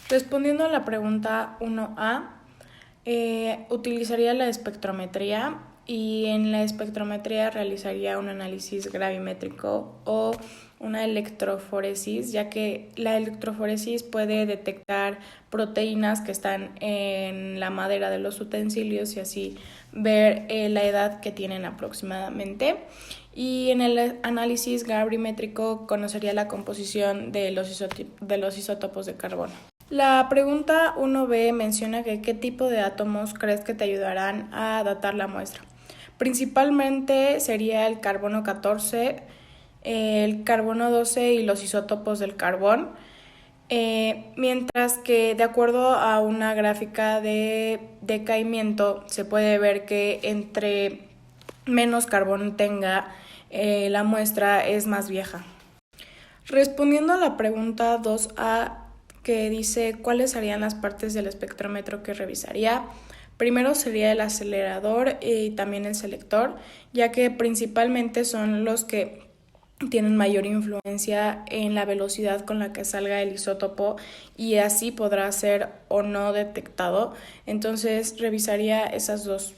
Respondiendo a la pregunta 1A, utilizaría la espectrometría y en la espectrometría realizaría un análisis gravimétrico o una electroforesis, ya que la electroforesis puede detectar proteínas que están en la madera de los utensilios y así ver la edad que tienen aproximadamente. Y en el análisis gravimétrico conocería la composición de los isótopos de carbono. La pregunta 1B menciona que qué tipo de átomos crees que te ayudarán a datar la muestra. Principalmente sería el carbono 14, el carbono 12 y los isótopos del carbón, mientras que de acuerdo a una gráfica de decaimiento se puede ver que entre menos carbón tenga la muestra es más vieja. Respondiendo a la pregunta 2A, que dice cuáles serían las partes del espectrómetro que revisaría. Primero sería el acelerador y también el selector, ya que principalmente son los que tienen mayor influencia en la velocidad con la que salga el isótopo y así podrá ser o no detectado. Entonces revisaría esas dos.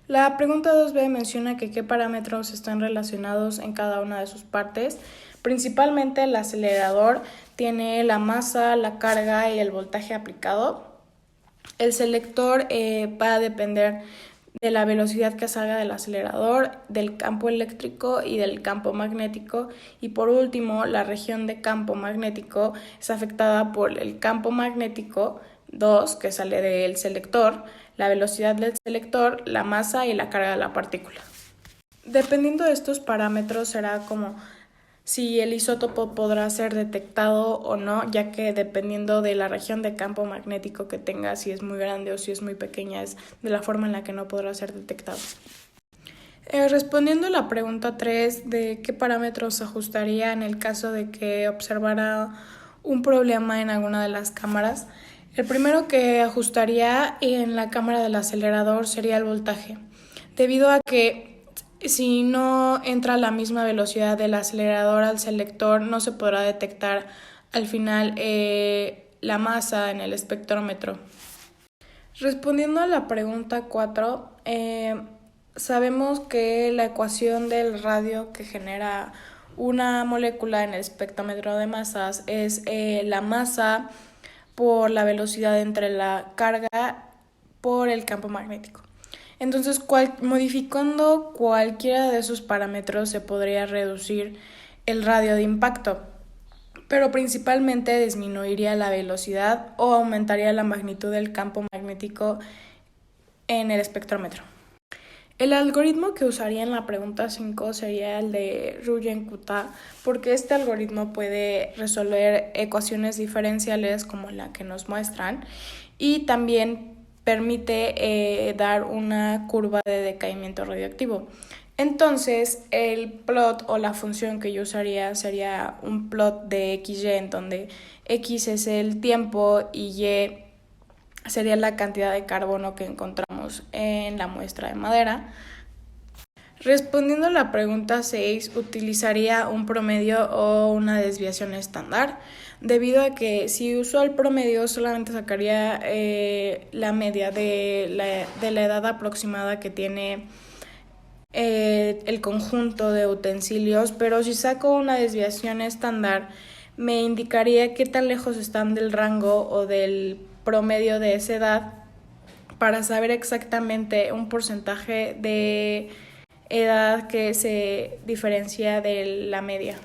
La pregunta 2B menciona que qué parámetros están relacionados en cada una de sus partes. Principalmente el acelerador tiene la masa, la carga y el voltaje aplicado. El selector va a depender de la velocidad que salga del acelerador, del campo eléctrico y del campo magnético. Y por último, la región de campo magnético es afectada por el campo magnético 2, que sale del selector, la velocidad del selector, la masa y la carga de la partícula. Dependiendo de estos parámetros será como si el isótopo podrá ser detectado o no, ya que dependiendo de la región de campo magnético que tenga, si es muy grande o si es muy pequeña, es de la forma en la que no podrá ser detectado. Respondiendo a la pregunta 3 de qué parámetros ajustaría en el caso de que observara un problema en alguna de las cámaras, el primero que ajustaría en la cámara del acelerador sería el voltaje, debido a que si no entra a la misma velocidad del acelerador al selector, no se podrá detectar al final la masa en el espectrómetro. Respondiendo a la pregunta 4, sabemos que la ecuación del radio que genera una molécula en el espectrómetro de masas es la masa por la velocidad entre la carga por el campo magnético. Entonces, modificando cualquiera de esos parámetros se podría reducir el radio de impacto, pero principalmente disminuiría la velocidad o aumentaría la magnitud del campo magnético en el espectrómetro. El algoritmo que usaría en la pregunta 5 sería el de Ruyen-Kutta, porque este algoritmo puede resolver ecuaciones diferenciales como la que nos muestran y también permite dar una curva de decaimiento radioactivo. Entonces, el plot o la función que yo usaría sería un plot de XY, en donde X es el tiempo y Y sería la cantidad de carbono que encontramos en la muestra de madera. Respondiendo a la pregunta 6, utilizaría un promedio o una desviación estándar, debido a que si uso el promedio solamente sacaría la media de la edad aproximada que tiene el conjunto de utensilios, pero si saco una desviación estándar me indicaría qué tan lejos están del rango o del promedio de esa edad para saber exactamente un porcentaje de edad que se diferencia de la media.